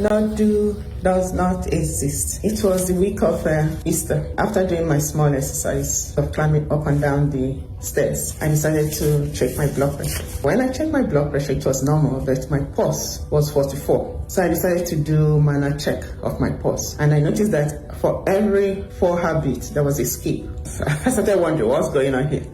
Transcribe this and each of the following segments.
does not exist. It was the week of Easter. After doing my small exercise of climbing up and down the stairs, I decided to check my blood pressure. When I checked my blood pressure, it was normal, but my pulse was 44. So I decided to do manual check of my pulse. And I noticed that for every 4 heartbeats, there was a skip. I started wondering what's going on here.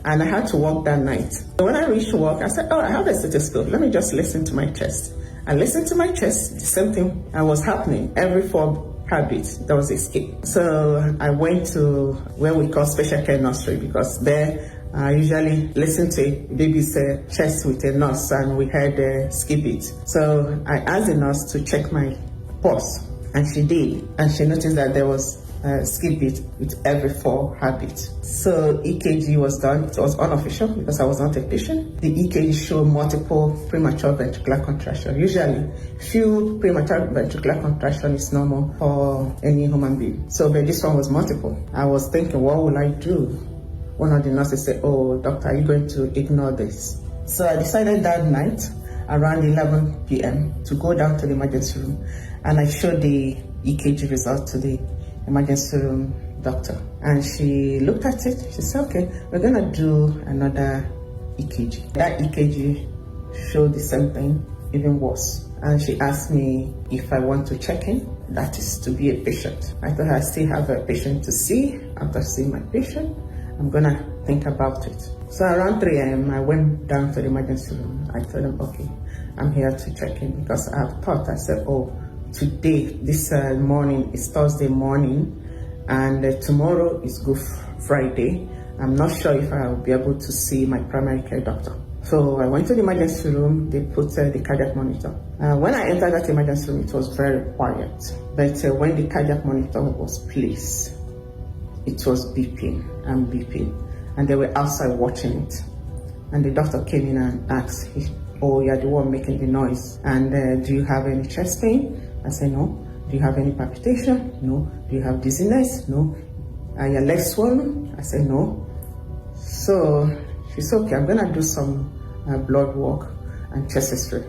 And I had to walk that night. So when I reached work, I said, I have a stethoscope. Let me just listen to my chest. I listened to my chest, the same thing was happening. Every 4 heartbeats, there was a skip. So I went to where we call special care nursery, because there I usually listen to a baby's chest with a nurse, and we had skip it. So I asked the nurse to check my pulse, and she did. And she noticed that there was skip it with every 4 heartbeats. So EKG was done. It was unofficial because I was not a patient. The EKG showed multiple premature ventricular contraction. Usually, few premature ventricular contraction is normal for any human being. So, but this one was multiple. I was thinking, what will I do? One of the nurses said, doctor, are you going to ignore this? So I decided that night, around 11 p.m., to go down to the emergency room, and I showed the EKG result to the emergency room doctor. And she looked at it. She said, okay, we're going to do another EKG. That EKG showed the same thing, even worse. And she asked me if I want to check in, that is to be a patient. I thought I still have a patient to see. After seeing my patient, I'm going to think about it. So around 3 a.m., I went down to the emergency room. I told them, okay, I'm here to check in, because I said, today, this morning is Thursday morning, and tomorrow is Good Friday. I'm not sure if I will be able to see my primary care doctor. So I went to the emergency room. They put the cardiac monitor. When I entered that emergency room, it was very quiet. But when the cardiac monitor was placed, it was beeping and beeping. And they were outside watching it. And the doctor came in and asked, you're the one making the noise. And do you have any chest pain? I said, no. Do you have any palpitation? No. Do you have dizziness? No. Are your legs swollen? I said, no. So she said, okay, I'm going to do some blood work and chest x-ray.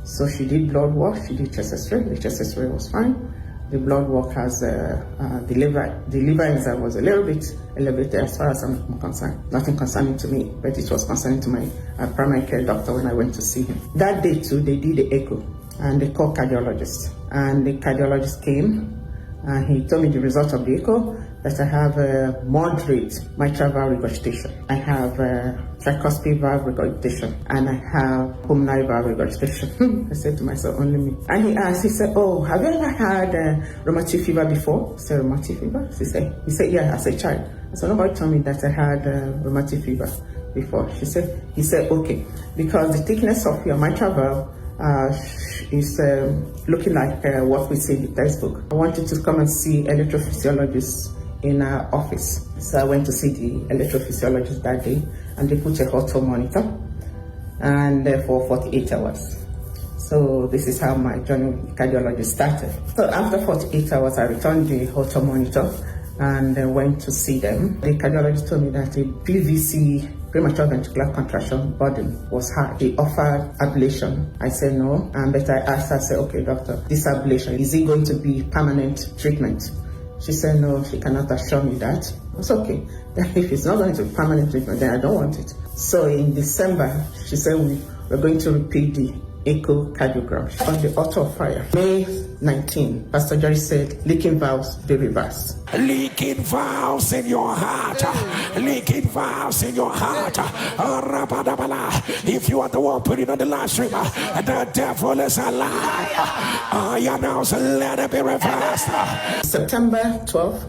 So she did blood work, she did chest x-ray. The chest x-ray was fine. The blood work has the liver enzyme was a little bit elevated as far as I'm concerned. Nothing concerning to me, but it was concerning to my primary care doctor when I went to see him. That day too, they did the echo, and they called cardiologist. And the cardiologist came, and he told me the result of the echo, that I have a moderate mitral valve regurgitation. I have tricuspid valve regurgitation, and I have pulmonary valve regurgitation. I said to myself, only me. And he asked, he said, have you ever had rheumatic fever before? I said, rheumatic fever? He said, yeah, as a child. I said, nobody told me that I had rheumatic fever before. He said, okay, because the thickness of your mitral valve is looking like what we see in the textbook. I wanted to come and see electrophysiologist in our office. So I went to see the electrophysiologist that day, and they put a Holter monitor, and for 48 hours. So this is how my journey with cardiologist started. So after 48 hours, I returned the Holter monitor and went to see them. The cardiologist told me that the PVC, premature ventricular contraction burden, was high. They offered ablation. I said no, but I asked her, I said, okay, doctor, this ablation, is it going to be permanent treatment? She said no, she cannot assure me that. It's okay. Then if it's not going to be permanent treatment, then I don't want it. So in December, she said we're going to repeat the echocardiogram on the altar of fire. May 19, Pastor Jerry said, leaking valves be reversed. Leaking valves in your heart. Leaking valves in your heart. If you are the one putting on the live stream, the devil is alive. I announce, let it be reversed. September 12,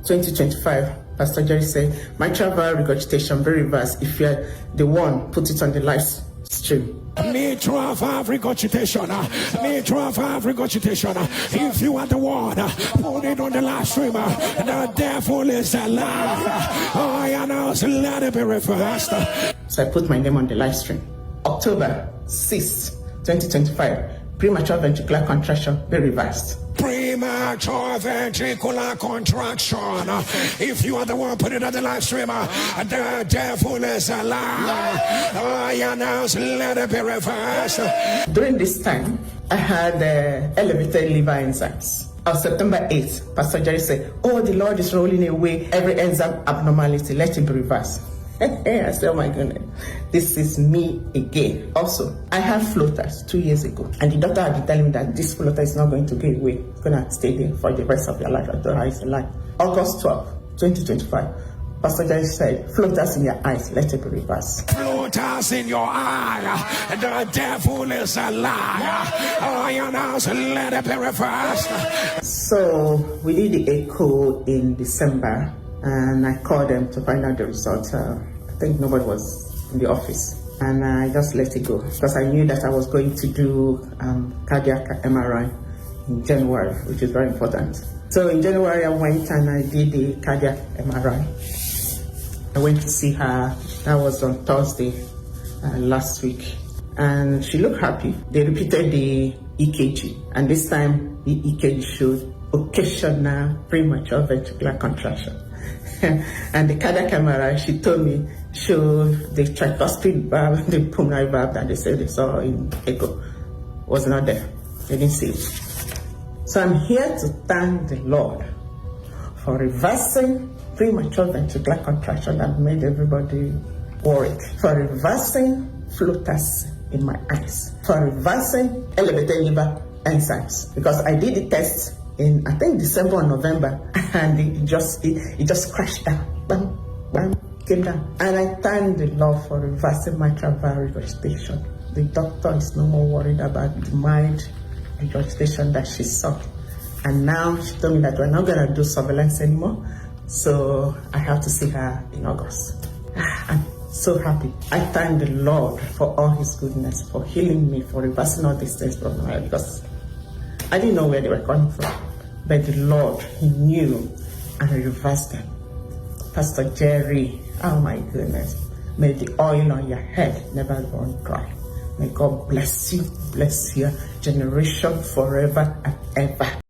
2025, Pastor Jerry said, mitral valve regurgitation be reversed. If you're the one, put it on the live stream. Mitral valve regurgitation. Mitral valve regurgitation. If you are the one, put it on the live stream. The devil is alive. I announce, let it be reversed. So I put my name on the live stream. October 6, 2025, premature ventricular contraction be reversed. Premature ventricular contraction. If you are the one putting on the live stream, the devil is a lie. I announce, let it be reversed. During this time, I had elevated liver enzymes. On September 8th, Pastor Jerry said, "Oh, the Lord is rolling away every enzyme abnormality. Let it be reversed." I said, "Oh my goodness, this is me again." Also, I had floaters 2 years ago, and the doctor had been telling me that this floater is not going to go away. It's going to stay there for the rest of your life. I don't know how it's alive. August 12, 2025, Pastor Jerry said, "Floaters in your eyes, let it be reversed." Floaters in your eye, the devil is a liar. I announce, let it be reversed. So we did the echo in December, and I called them to find out the results. I think nobody was in the office, and I just let it go because I knew that I was going to do cardiac MRI in January, which is very important. So in January, I went and I did the cardiac MRI. I went to see her. That was on Thursday last week, and she looked happy. They repeated the EKG, and this time the EKG showed occasional premature ventricular contraction. And the cardiac MRI, she told me, showed the tricuspid valve, the pulmonary valve that they said they saw in echo was not there. They didn't see it. So I'm here to thank the Lord for reversing premature ventricular contraction that made everybody worried, for reversing floaters in my eyes, for reversing elevated liver enzymes, because I did the test in, I think, December or November, and it just crashed down. Bam, bam, came down. And I thank the Lord for reversing mitral valve regurgitation. The doctor is no more worried about the mild regurgitation that she saw. And now she told me that we're not going to do surveillance anymore, so I have to see her in August. I'm so happy. I thank the Lord for all his goodness, for healing me, for reversing all these things from my life, because I didn't know where they were coming from. But the Lord, he knew, and he reversed them. Pastor Jerry, oh my goodness, may the oil on your head never run dry. May God bless you, bless your generation forever and ever.